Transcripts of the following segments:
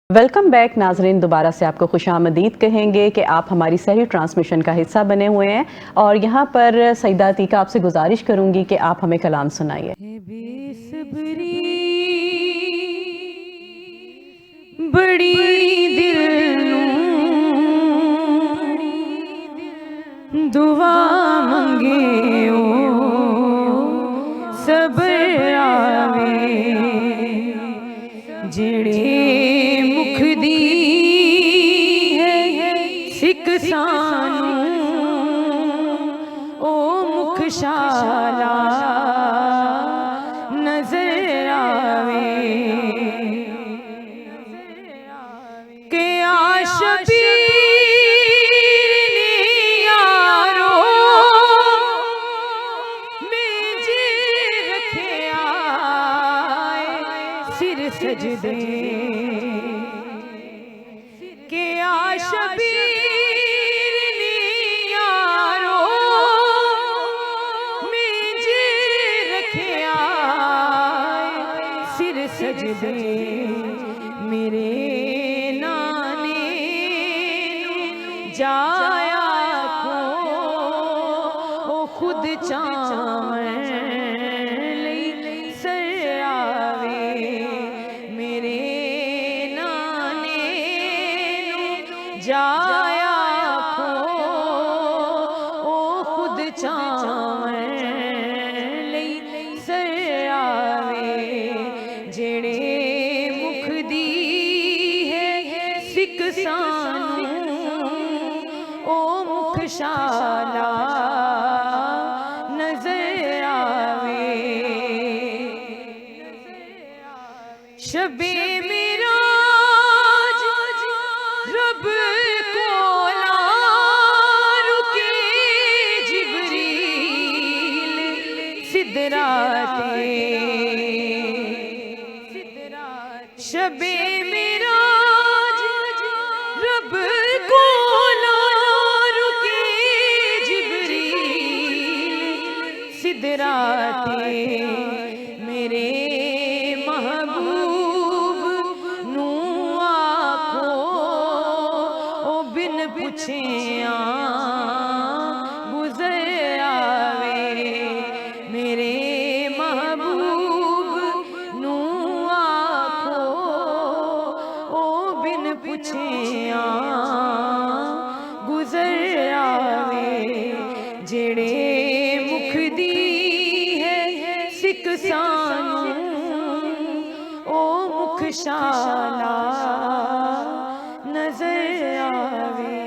Welcome back ناظرین، دوبارہ سے آپ کو خوش آمدید کہیں گے کہ آپ ہماری سحری ٹرانسمیشن کا حصہ بنے ہوئے ہیں، اور یہاں پر سیدہ عتیقہ آپ سے گزارش کروں گی کہ آپ ہمیں کلام سنائیے۔ بڑی دل دعا منگے صبر آوے جڑے مکھ دی ہے سکھ سانوں او مکھ شالا نظر آوے کہ آشبیر نیارو میں جی رکھے آئے سر سجدے کہ آشبیر نیارو میں جی رکھے آئے سر سجدے میرے جایا کو او خود چاویں لئی سر آوے میرے نانے جایا کو او خود چاویں لئی سر آوے جڑے مکھ دی ہے سکھ سانوں شالا نظر آوے شب معراج رب کولا رکے جبریل سدراتے شب معراج رب کولا سدراتے میرے محبوب نو آکھو او بن پوچھیاں گزر آوے میرے محبوب نو آکھو او بن پوچھیاں گزر آوے جڑے سکھ سانوں او مکھ شالا نظر آوے۔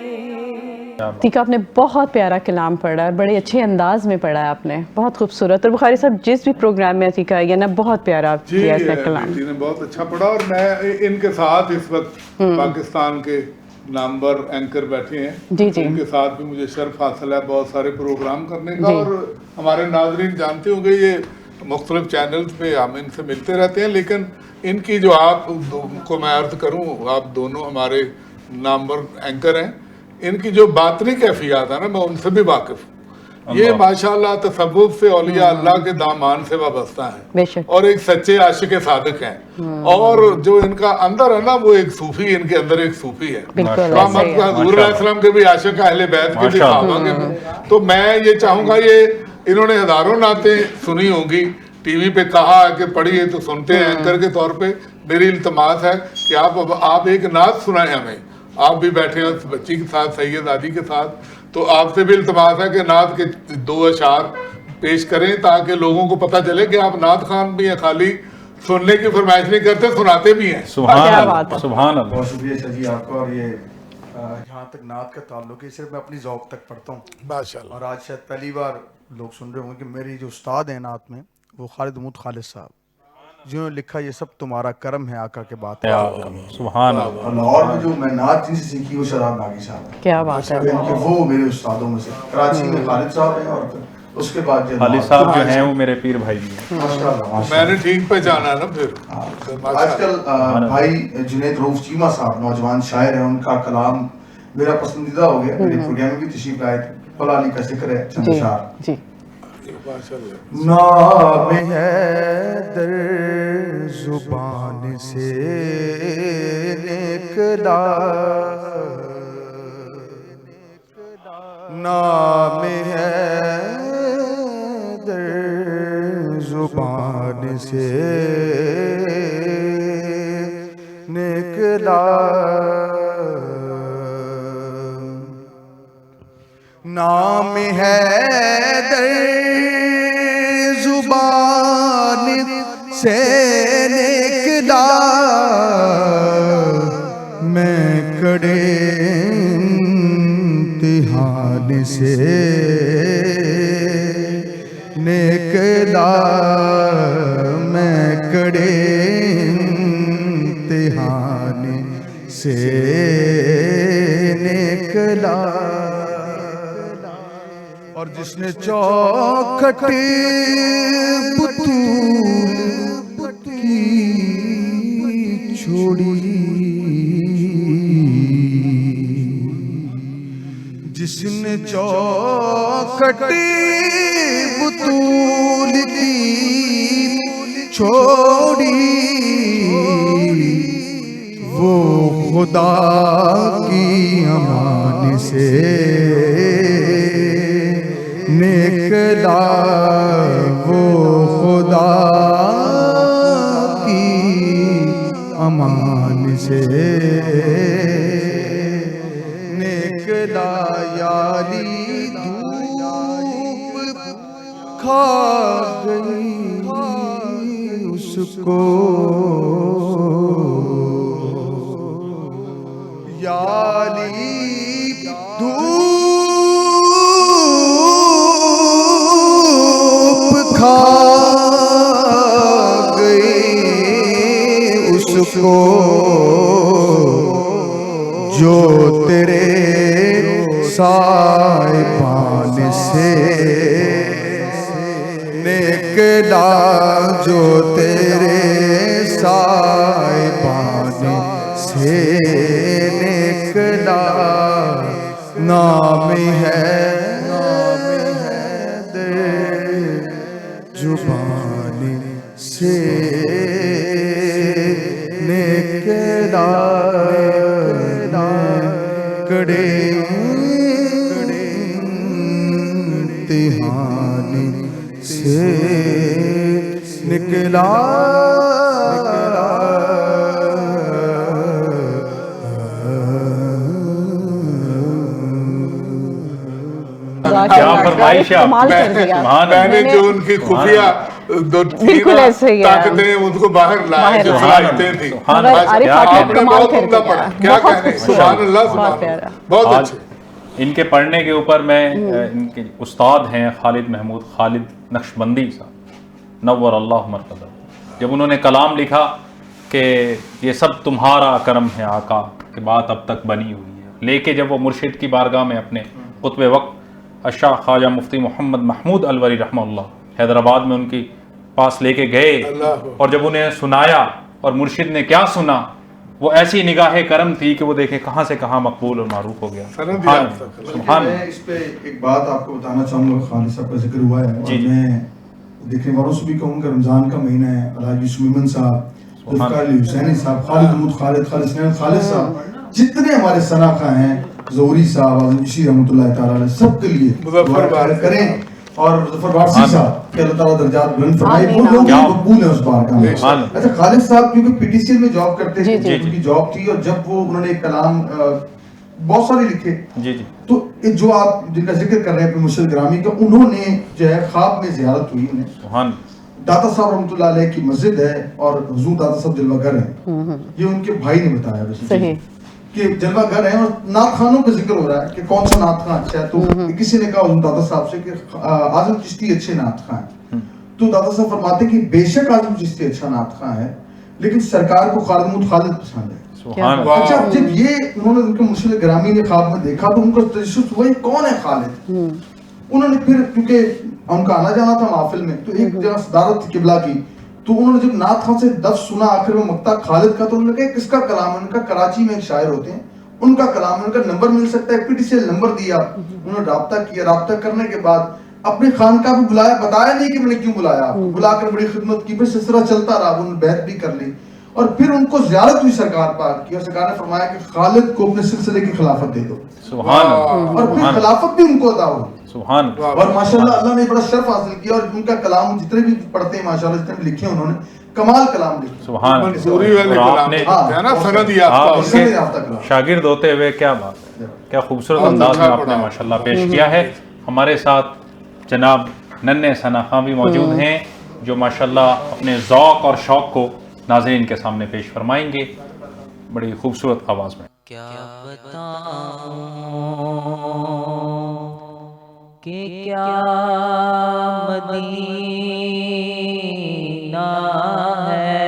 عتیقہ آپ نے بہت پیارا کلام پڑھا ہے، بڑے اچھے انداز میں پڑھا ہے آپ نے، بہت خوبصورت۔ اور بخاری صاحب جس بھی پروگرام میں عتیقہ آئی ہے نا، بہت پیارا کیا اس نے کلام۔ جی نے بہت اچھا پڑھا، اور میں ان کے ساتھ اس وقت پاکستان کے نامور اینکر بیٹھے ہیں، ان کے ساتھ بھی مجھے شرف حاصل ہے بہت سارے پروگرام کرنے کا، اور ہمارے ناظرین جانتے ہوں گے یہ مختلف چینلز پہ ہم ان سے ملتے رہتے ہیں، لیکن ان کی جو آپ کو میں عرض کروں، آپ دونوں ہمارے نامور اینکر ہیں، ان کی جو باطنی کیفیات ہے نا، میں ان سے بھی واقف ہوں۔ یہ ماشاءاللہ تصوف سے اولیاء اللہ کے دامان سے وابستہ ہیں اور ایک سچے عاشق صادق ہیں، اور جو ان کا اندر ہے نا، وہ ایک صوفی، ان کے اندر ایک صوفی ہے، محمد حضور علیہ السلام کے بھی عاشق، اہل بیت کے بھی، صحابہ کے بھی۔ تو میں یہ چاہوں گا، یہ انہوں نے ہزاروں نعتیں سنی ہوں گی، ٹی وی پہ کہا ہے کہ پڑھیے تو سنتے ہیں اینکر کے طور پہ۔ میری التماس ہے کہ آپ ایک نعت سنائیں ہمیں، آپ بھی بیٹھے ہیں اس بچی کے ساتھ، سید عادی کے ساتھ، تو آپ سے بھی التماس ہے کہ نعت کے 2 اشعار پیش کریں تاکہ لوگوں کو پتہ چلے کہ آپ نعت خان بھی ہیں، خالی سننے کی فرمائش نہیں کرتے، سناتے بھی ہیں۔ سبحان اللہ، سبحان اللہ۔ بہت شکریہ شاہ جی آپ کا۔ اور یہ جہاں تک نعت کا تعلق ہے، صرف میں اپنی ذوق تک پڑھتا ہوں ماشاءاللہ، اور آج شاید پہلی بار لوگ سن رہے ہوں گے کہ میری جو استاد ہیں نعت میں، وہ خالد محمود خالد صاحب، جنہوں نے لکھا یہ سب تمہارا کرم ہے آقا کے بات ہے۔ سبحان اللہ۔ لاہور میں جو میں نعت جن سے سیکھی وہ شراب ناگی صاحب ہے، کیا بات ہے، وہ میرے استادوں میں سے۔ کراچی میں خالد صاحب ہیں، اور اس کے بعد خالد صاحب جو ہیں وہ میرے پیر بھائی ہیں۔ میں نے ٹھیک پہچانا نا پھر۔ آج کل بھائی جنید روف چیمہ صاحب نوجوان شاعر ہیں، ان کا کلام میرا پسندیدہ ہو گیا، میرے پروگرام میں بھی تشریف لائے تھے۔ فلا علی کا ذکر ہے چند اشعار۔ نام حیدر زبان سے نکلا، نام حیدر زبان سے نکلا، نام حیدر زبان سے نکلا، میں کڑے امتحان سے نکلا، میں کڑے امتحان سے نکلا، اور جس نے چوکھٹ بطول کی چھوڑی، جس نے چوکھٹ بطول کی چھوڑی، وہ خدا کی امان سے نکلا، وہ خدا کی امان سے نکلا، یالی دھوپ کھا گئی اس کو، یالی دھوپ کھا گئی اس کو، جو تیرے سائبان سے نکلا، جو تیرے سائبان سے نکلا، نام حیدر زبان سے نکلا، کڑے امتحان سے نکلا، کیا فرمائش ہے آپ کمال کر دیا۔ میں نے جو ان کی خفیہ بالکل ایسے ہی ہے، طاقتیں ان کو باہر لائے، جو صلاحیتیں تھیں، مگر عارف آپ آپ نے کمال بہت کر عمدہ پڑھا، دیا، کیا بہت کہنے، خوبصورت، سبحان اللہ، بہت سبحان پیارا۔ اللہ، بہت اچھے۔ ان کے پڑھنے کے اوپر میں ان کے استاد ہیں خالد محمود خالد نقشبندی صاحب، نور اللہ مرقدہ، جب انہوں نے کلام لکھا کہ یہ سب تمہارا کرم ہے آقا، کہ بات اب تک بنی ہوئی ہے، لے کے جب وہ مرشد کی بارگاہ میں اپنے قطب وقت الشاہ خواجہ مفتی محمد محمود الوری رحمہ اللہ حیدرآباد میں ان کی پاس لے کے گئے، اور جب انہیں سنایا اور مرشد نے کیا سنا، وہ ایسی نگاہ کرم تھی کہ وہ دیکھیں کہاں سے کہاں مقبول اور معروف ہو گیا۔ سبحان میں اس پہ ایک بات آپ کو بتانا چاہوں گا، خالد صاحب کا ذکر ہوا ہے، اور میں دیکھنے والوں سے بھی کہوں گا رمضان کا مہینہ ہے، الحاج یوسف میمن صاحب، ذوالفقار علی حسینی صاحب، خالد محمود خالد، خالد حسین خالد صاحب، جتنے ہمارے ثناء ہیں، ظہوری صاحب، اعظم چشتی رحمۃ اللہ تعالیٰ علیہ، سب کے لیے دعا کریں، اور مظفر وارثی صاحب کہ اللہ تعالیٰ درجات بلند فرمائے، وہ لوگ بھی مقبول ہیں اس بارگاہ میں۔ اچھا، خالد صاحب کیونکہ پی ٹی سی ایل میں جاب کرتے تھے، ان کی جاب تھی، اور جب وہ انہوں نے ایک کلام بہت سارے لکھے، تو جو آپ جن کا ذکر کر رہے ہیں اپنے مرشد گرامی کا، انہوں نے جو ہے خواب میں زیارت ہوئی انہیں، داتا صاحب رحمۃ اللہ علیہ کی مسجد ہے، اور حضور داتا صاحب جلوہ گر ہیں، یہ ان کے بھائی نے بتایا کہ جلوہ گر ہیں، اور نعت خانوں پہ ذکر ہو رہا ہے کہ کون سا نعت خان اچھا ہے، تو کسی نے کہا حضور داتا صاحب سے کہ اعظم چشتی اچھے نعت خان ہیں، تو داتا صاحب فرماتے کہ بے شک اعظم چشتی اچھا نعت خان ہے، لیکن سرکار کو خالد محمود خالد پسند ہے۔ اچھا، جب یہ انہوں نے ان کے مرشد گرامی نے خواب میں دیکھا تو ان کو تجسس ہوا یہ کون ہے خالد، انہوں نے پھر کیونکہ ان کا آنا جانا تھا محفل میں، تو ایک جگہ صدارت تھی قبلہ کی، تو انہوں نے جب نعت خان سے لفظ سنا آخر میں مقطع خالد کا، تو انہوں نے کہا کس کا کلام ہے، ان کا کراچی میں ایک شاعر ہوتے ہیں ان کا کلام، ان کا نمبر مل سکتا ہے، P T C L number دیا، انہوں نے رابطہ کیا، رابطہ کرنے کے بعد اپنے خانقاہ پہ بلایا, بتایا نہیں کہ میں نے کیوں بلایا آپ کو, بلا کر بڑی خدمت کی, بس اس طرح چلتا رہا, انہوں نے بیعت بھی کر لی, اور پھر ان کو زیارت ہوئی سرکار پاک کی, اور سرکار نے فرمایا کہ خالد کو اپنے سلسلے کی خلافت دے دو, سبحان اللہ, اور پھر خلافت بھی ان کو عطا ہوئی. سبحان اللہ. اور ماشاءاللہ اللہ نے بڑا شرف حاصل کیا, اور ان کا کلام جتنے بھی پڑھتے ہیں ماشاءاللہ جتنے بھی لکھے انہوں نے کمال کلام لکھے, سبحان اللہ. منصوری والے اور آپ کلام نے ہے نا, سند آپ یافتہ اس سند کے یافتہ کلام. شاگرد ہوتے ہوئے کیا بات ہے, کیا خوبصورت انداز میں آپ نے ماشاءاللہ پیش کیا ہے. ہمارے ساتھ جناب ننھے ثنا خاں بھی موجود ہیں جو ماشاءاللہ اپنے ذوق اور شوق کو ناظرین کے سامنے پیش فرمائیں گے بڑی خوبصورت آواز میں. کیا بتاؤں کہ کیا مدینہ ہے,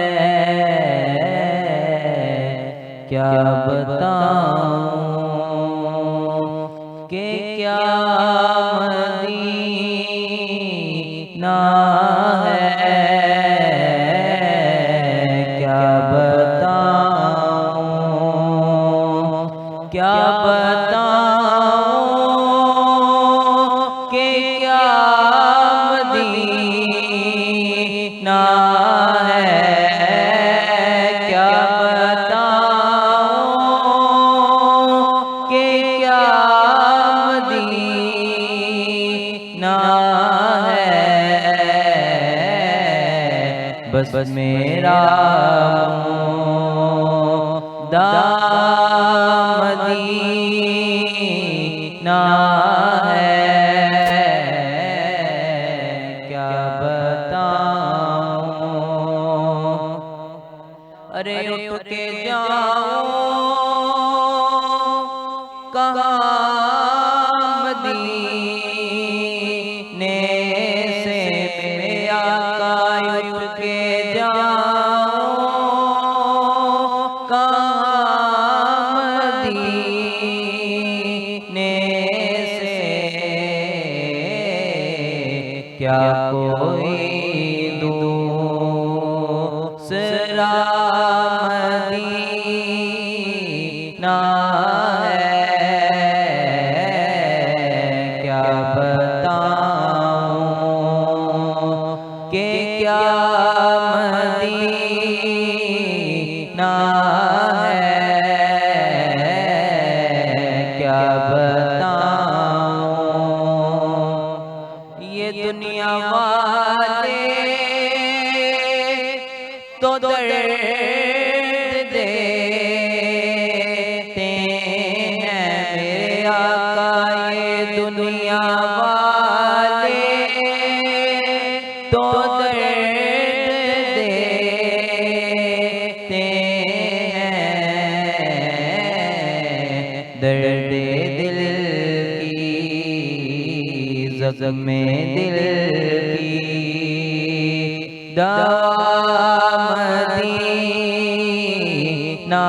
کیا بتاؤں کہ کیا مدینہ ہے, کیا بتاؤں, کیا بتاؤں کہ کیا مدینہ ہے, کیا بتاؤں کہ کیا مدینہ ہے, بس میرا مدینہ ہے, کیا بتاؤں. ارے اٹھ کے جاؤں کہاں مدینے سے میرے آقا, اٹھ کے جاؤں کہاں مدینے سے, کیا کوئی دوسرا مدینہ ہے, کیا بتاؤں کہ کیا مدینہ ہے, کیا بتاؤں. یہ دنیا والے تو درد دیتے ہیں میرے آقا, یہ دنیا والے تو درد دیتے ہیں, درد دل کی زخم دل کی دوا مدینہ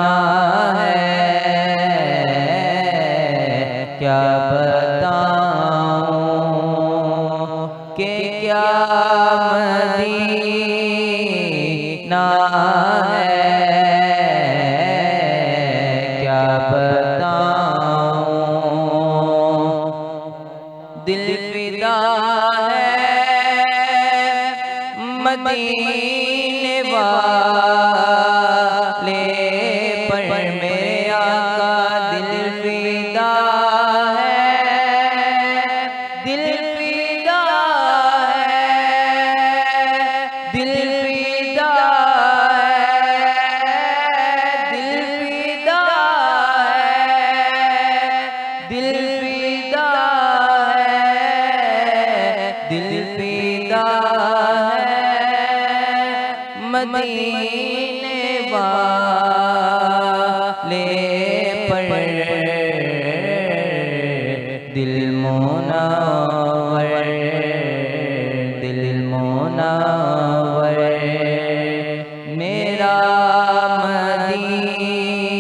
ہے, کیا بتاؤں کہ کیا مدینہ ہے, کیا بتاؤں. دل فدا ہے مدینے والے پر میرے آقا, دل فدا ہے, دل فدا ہے, دل فدا ہے, دل فدا ہے, دل فدا ہے, دل فدا ہے مدینے والے پر, دل منور, دل منور میرا مدینہ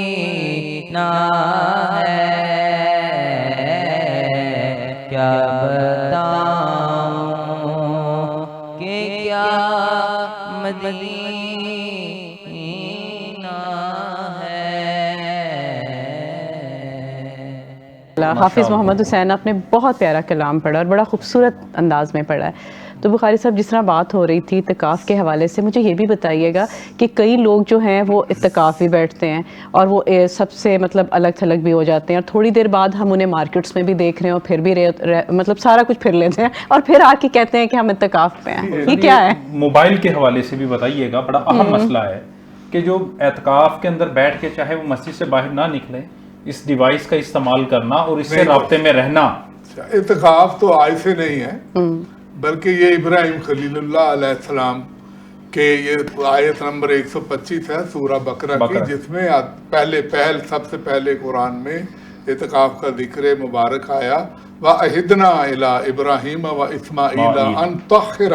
ہے, کیا بتاؤں کہ کیا مدینہ ہے. حافظ محمد حسین آپ نے بہت پیارا کلام پڑھا اور بڑا خوبصورت انداز میں پڑھا ہے. تو بخاری صاحب جس طرح بات ہو رہی تھی اعتکاف کے حوالے سے، مجھے یہ بھی بتائیے گا کہ کئی لوگ جو ہیں وہ اعتکاف بھی بیٹھتے ہیں اور وہ سب سے مطلب الگ تھلگ بھی ہو جاتے ہیں، اور تھوڑی دیر بعد ہم انہیں مارکیٹس میں بھی دیکھ رہے ہیں اور پھر بھی مطلب سارا کچھ پھر لیتے ہیں اور پھر آ کے کہتے ہیں کہ ہم اعتکاف پہ ہیں. یہ کیا ہے؟ موبائل کے حوالے سے بھی بتائیے گا، بڑا اہم مسئلہ ہے کہ جو اعتکاف کے اندر بیٹھ کے چاہے وہ مسجد سے باہر نہ نکلے، اس ڈیوائس کا استعمال کرنا اور اس سے رابطے میں رہنا. اعتکاف تو آج سے نہیں ہے، بلکہ یہ ابراہیم خلیل اللہ علیہ السلام کے یہ آیت نمبر 125 ہے سورہ بقرہ کی، جس میں سب سے پہلے قرآن میں اعتکاف کا ذکر مبارک آیا. وَأَهِدْنَا إِلَىٰ إِبْرَاهِيمَ وَإِسْمَاعِيلَ أَن طَهِّرَ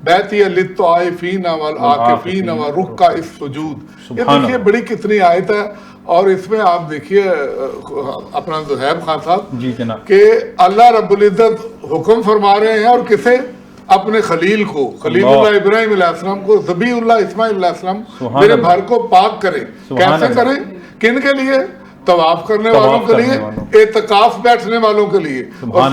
بَيْتِيَ لِلطَّائِفِينَ وَالْعَاكِفِينَ وَرُكَّعِ السُّجُودِ. یہ دیکھیے بڑی کتنی آیت ہے، اور اس میں آپ دیکھیے اپنا زہیب خان صاحب جی جناب کہ اللہ رب العزت حکم فرما رہے ہیں، اور کسے؟ اپنے خلیل کو، خلیل اللہ ابراہیم علیہ السلام کو، ذبیح اللہ اسماعیل علیہ السلام میرے گھر کو پاک کرے. کیسے کرے؟ کن کے لیے؟ طواف کرنے والوں کے لیے، اعتکاف بیٹھنے والوں کے لیے، اور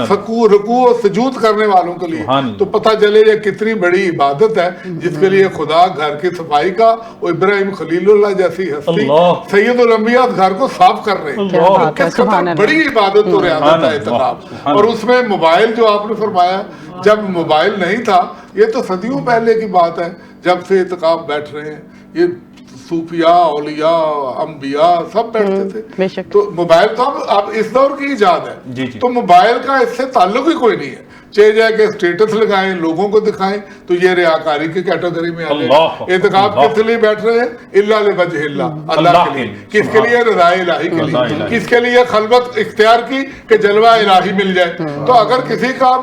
رکوع و سجود کرنے والوں کے لیے. تو پتہ چلے یہ کتنی بڑی عبادت ہے جس کے لیے خدا گھر کی صفائی کا، اور ابراہیم خلیل اللہ جیسی ہستی سید الانبیاء گھر کو صاف کر رہے ہیں. کس قدر بڑی عبادت اور عبادت ہے اعتکاف. اور اس میں موبائل جو آپ نے فرمایا، جب موبائل نہیں تھا، یہ تو صدیوں پہلے کی بات ہے جب سے اعتکاف بیٹھ رہے ہیں. یہ صوفیاء، اولیاء، انبیاء سب بیٹھتے تھے. تو موبائل تو اب اس دور کی ایجاد ہے، تو موبائل کا اس سے تعلق ہی کوئی نہیں ہے. چاہے جائے کہ اسٹیٹس لگائیں، لوگوں کو دکھائیں، تو یہ ریاکاری کی کیٹیگری میں آ گئے. اعتکاف کس لیے بیٹھ رہے ہیں؟ الا لوجہ اللہ، اللہ کے لیے. کس کے لیے؟ رضا الہی کے لیے. کس کے لیے خلوت اختیار کی؟ کہ جلوہ الہی مل جائے. تو اگر کسی کا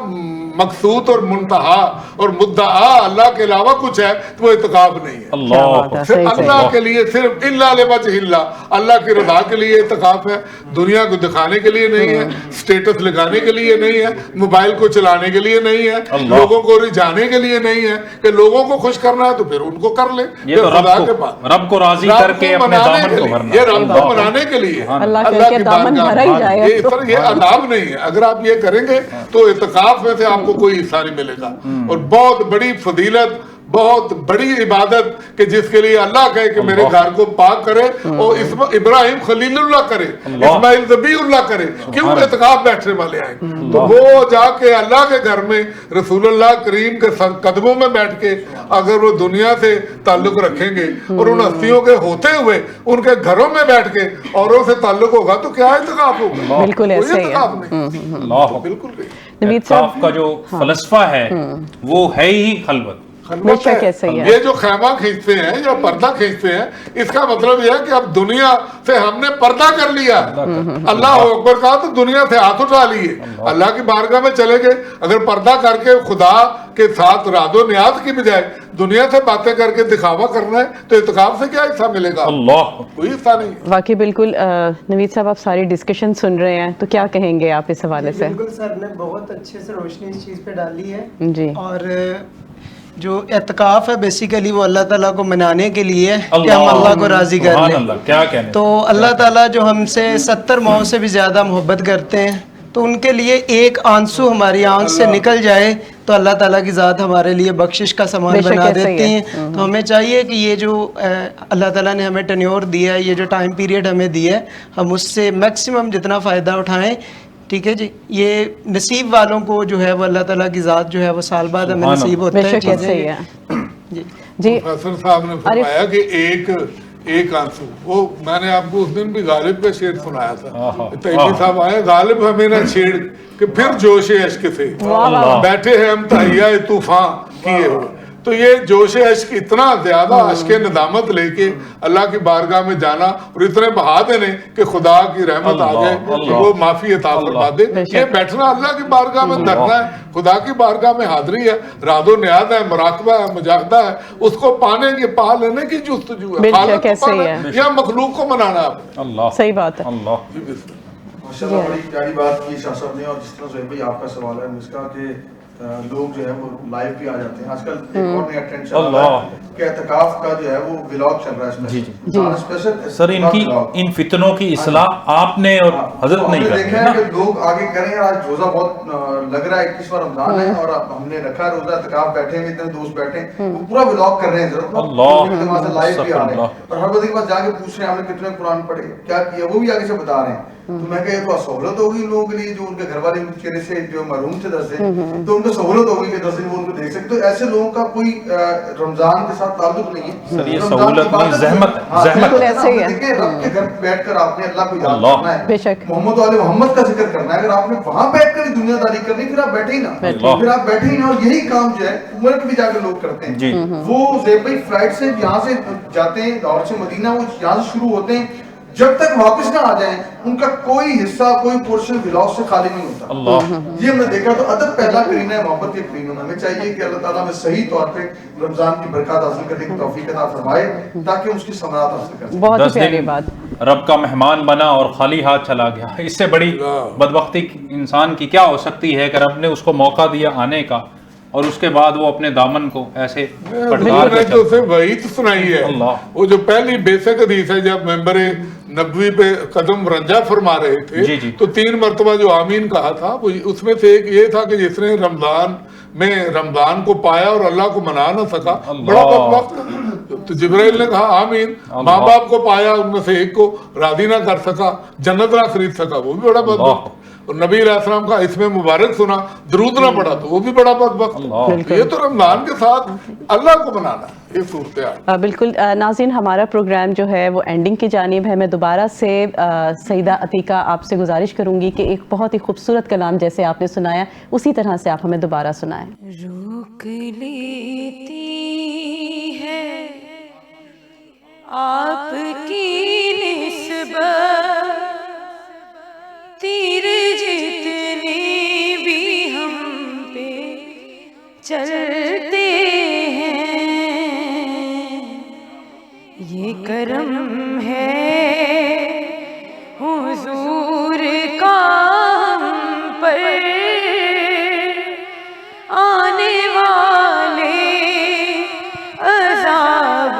مقصود اور منتہا اور مدعا اللہ کے علاوہ کچھ ہے تو وہ اعتکاف نہیں ہے. صرف اللہ کے لیے، صرف الا لوجہ اللہ، اللہ کی رضا کے لیے اعتکاف ہے. دنیا کو دکھانے کے لیے نہیں ہے، سٹیٹس لگانے کے لیے نہیں ہے، موبائل کو چلانے کے لیے نہیں ہے، لوگوں کو رجانے کے لیے نہیں ہے. کہ لوگوں کو خوش کرنا ہے تو پھر ان کو کر لیں. خدا کے پاس رب کو راضی کر کے اپنے دامن کو بھرنا، یہ رب کو منانے کے لیے، اللہ کی بارگاہ. یہ عذاب نہیں ہے. اگر آپ یہ کریں گے تو اعتکاف میں سے آپ کو کوئی حصہ نہیں ملے گا. اور بہت بڑی فضیلت، بہت بڑی عبادت کہ جس کے لیے اللہ کہے کہ میرے گھر کو پاک کرے، اور ابراہیم خلیل اللہ کرے، اسماعیل ذبیح اللہ کرے. کیوں؟ اعتکاف بیٹھنے والے آئے. تو وہ جا کے اللہ کے گھر میں رسول اللہ کریم کے قدموں میں بیٹھ کے اگر وہ دنیا سے تعلق رکھیں گے اور ان ہستیوں کے ہوتے ہوئے ان کے گھروں میں بیٹھ کے اوروں سے تعلق ہوگا تو کیا اعتکاف ہوگا؟ بالکل ایسے ہی ہے. بالکل اعتکاف کا جو فلسفہ ہے وہ ہے ہی خلوت. یہ جو خیمہ کھینچتے ہیں یا پردہ کھینچتے ہیں، اس کا مطلب یہ ہے کہ اب دنیا سے ہم نے پردہ کر لیا. اللہ اکبر کہا تو دنیا سے ہاتھ اٹھا لیے، اللہ کی بارگاہ میں چلے گئے. اگر پردہ کر کے خدا کے ساتھ راز و نیاز کی بجائے دنیا سے باتیں کر کے دکھاوا کرنا ہے تو اعتکاف سے کیا حصہ ملے گا؟ کوئی حصہ نہیں. واقعی بالکل. نوید صاحب آپ ساری ڈسکشن سن رہے ہیں تو کیا کہیں گے آپ اس حوالے سے؟ بالکل سر نے بہت اچھے سے روشنی اس چیز پہ ڈالی ہے جی. اور جو اعتکاف ہے بیسیکلی وہ اللہ تعالیٰ کو منانے کے لیے کہ ہم اللہ کو راضی کر لیں. تو اللہ تعالیٰ جو ہم سے 70 ماؤں سے بھی زیادہ محبت کرتے ہیں، تو ان کے لیے ایک آنسو ہماری آنکھ سے نکل جائے تو اللہ تعالیٰ کی ذات ہمارے لیے بخشش کا سامان بنا دیتی ہیں. تو ہمیں چاہیے کہ یہ جو اللہ تعالیٰ نے ہمیں ٹینیور دیا ہے، یہ جو ٹائم پیریڈ ہمیں دیا ہے، ہم اس سے میکسیمم جتنا فائدہ اٹھائیں. ٹھیک ہے جی. یہ نصیب والوں کو جو ہے وہ اللہ تعالیٰ کی ذات جو ہے وہ سال بعد ہمیں نصیب ہوتا ہے. جی پروفیسر صاحب نے فرمایا کہ ایک آنسو، وہ میں نے آپ کو اس دن بھی غالب کا شعر سنایا تھا. تیجی صاحب آئے، غالب ہمیں نہ چھیڑ کہ پھر جوش عشق سے بیٹھے ہیں ہم تہیہ طوفان کیے ہوئے. تو یہ جوش عشق اتنا زیادہ عشق ندامت لے کے اللہ کی بارگاہ میں جانا اور اتنے بہا دینے کہ خدا کی رحمت آ جائے کہ وہ معافی عطا فرما دے. یہ بیٹھنا اللہ کی بارگاہ میں دھرنا ہے، خدا کی بارگاہ میں حاضری ہے، راز و نیاز ہے، مراقبہ ہے، مجاہدہ ہے. اس کو پانے کی، پا لینے کی جستجو ہے. خالق کو پانا یا مخلوق کو منانا ہے. صحیح بات ہے. ماشاءاللہ بڑی پیاری بات کی شاہ صاحب نے. اور جس طرح زہیب بھائی آپ کا سوال ہے اس کا کہ لوگ جو ہے وہ لائیو بھی آ جاتے ہیں. آج کل ایک اور نیا ٹرینڈ چل رہا ہے کہ اعتکاف کا جو ہے وہ ولاگ چل رہا ہے اسپیشل سر ان فتنوں کی اصلاح آپ نے اور حضرت نے دیکھا ہے کہ لوگ آگے کریں. آج روزہ بہت لگ رہا ہے 21واں رمضان ہے اور ہم نے رکھا روزہ اعتکاف بیٹھے ہیں اتنے دوست بیٹھے ہیں وہ پورا ولاگ کر رہے ہیں ضرورت لائیو بھی آ رہے ہیں اور ہر بندے کے پاس جا کے پوچھ رہے ہیں ہم نے کتنے قرآن پڑھے کیا کیا وہ بھی آگے سے بتا رہے ہیں. تو میں کہ یہ تو سہولت ہوگی ان لوگوں کے لیے جو ان کے گھر والے چہرے سے جو محروم تھے درس سے تو ان کو سہولت ہوگی کہ 10 دن وہ ان کو دیکھ سکتے. تو ایسے لوگوں کا کوئی رمضان کے ساتھ تعلق نہیں ہے سر, یہ سہولت نہیں زحمت ہے. دیکھیں رب کے گھر بیٹھ کر آپ نے اللہ کو یاد کرنا ہے, محمد والے محمد کا ذکر کرنا ہے. اگر آپ نے وہاں بیٹھ کر دنیا داری کرنی پھر آپ بیٹھے ہی نہ, پھر آپ بیٹھے ہی نہ. اور یہی کام جو ہے ملک بھی جا کے لوگ کرتے ہیں. وہ زیب بھائی فلائٹ سے یہاں سے جاتے ہیں لاہور سے مدینہ, وہ یہاں سے شروع ہوتے ہیں, جب تک واپس نہ آ جائیں ان کا کوئی حصہ کوئی پورشن ولاگ سے خالی نہیں ہوتا. یہ ہم نے دیکھا. تو ادب پہلا کرینہ ہے محبت کے کرینوں میں. ہمیں چاہیے کہ اللہ تعالیٰ ہمیں صحیح طور پہ رمضان کی برکات حاصل کرنے کی توفیق عطا فرمائے تاکہ اس کی ثمرات حاصل کر سکیں. بہت پیاری بات. رب کا مہمان بنا اور خالی ہاتھ چلا گیا. اس سے بڑی بدبختی انسان کی کیا ہو سکتی ہے کہ رب نے اس کو موقع دیا آنے کا اور اس کے بعد وہ اپنے دامن کو ایسے پٹکار کے تو اسے وعید سنائی ہے. وہ جو پہلی بیسک حدیث ہے جب ممبر نبوی پہ قدم رنجا فرما رہے تھے تو 3 مرتبہ جو آمین کہا تھا وہ اس میں سے ایک یہ تھا کہ جس نے رمضان میں رمضان کو پایا اور اللہ کو منا نہ سکا بڑا بدبخت. تو جبرائیل نے کہا آمین. ماں باپ کو پایا ان میں سے ایک کو راضی نہ کر سکا, جنت نہ خرید سکا, وہ بھی بڑا بدبخت. اور نبی علیہ السلام کا اس میں مبارک سنا, درود نہ پڑا تو وہ بھی بڑا بدبخت. یہ تو رمضان کے ساتھ اللہ کو منانا یہ صورتحال. بالکل ناظرین, ہمارا پروگرام جو ہے وہ اینڈنگ کی جانب ہے. میں دوبارہ سے سیدہ عتیقہ آپ سے گزارش کروں گی کہ ایک بہت ہی خوبصورت کلام جیسے آپ نے سنایا اسی طرح سے آپ ہمیں دوبارہ سنائیں. روک لیتی ہے آپ کی نسبت تیر جتنے بھی ہم پہ چلتے ہیں, یہ کرم ہے حضور کا ہم پر, آنے والے عذاب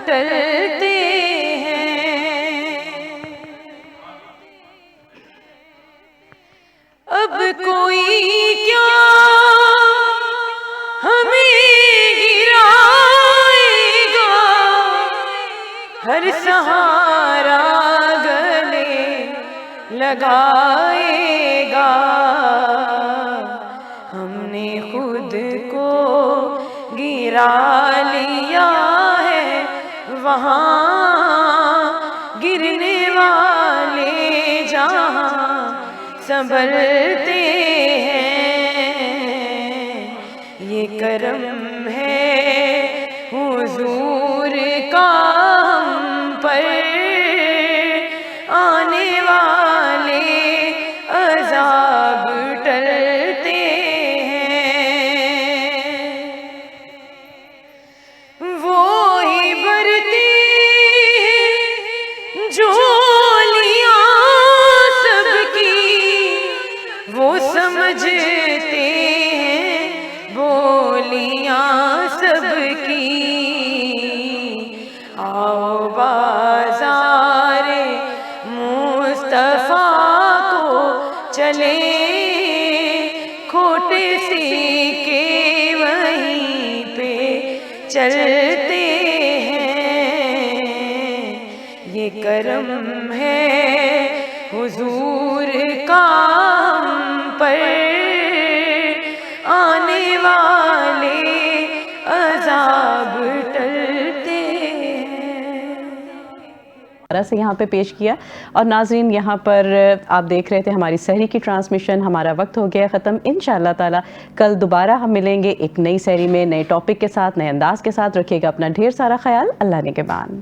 ٹلتے ہیں. اب کوئی کیا ہمیں گرائے گا, ہر سہارا گلے لگائے گا. ہم نے خود کو گرا لیا ہے, وہاں گرنے والے جہاں سنبھلتے ہیں. یہ کرم ہے حضور کا ہم پر, آنے والے عذاب ٹلتے ہیں. وہی برتی جولیاں سب کی, وہ سمجھتے ہیں بولیاں سب کی. آؤ بازار مصطفیٰ کو چلے, کھوٹے سیکے وہیں پہ چلتے ہیں. یہ کرم ہے حضور کا ہم پر, آنے والے عذاب ٹلتے ہیں. سے یہاں پہ پیش کیا. اور ناظرین یہاں پر آپ دیکھ رہے تھے ہماری سحری کی ٹرانسمیشن. ہمارا وقت ہو گیا ختم. انشاءاللہ تعالی کل دوبارہ ہم ملیں گے ایک نئی سحری میں, نئے ٹاپک کے ساتھ, نئے انداز کے ساتھ. رکھیے گا اپنا ڈھیر سارا خیال. اللہ نگہبان.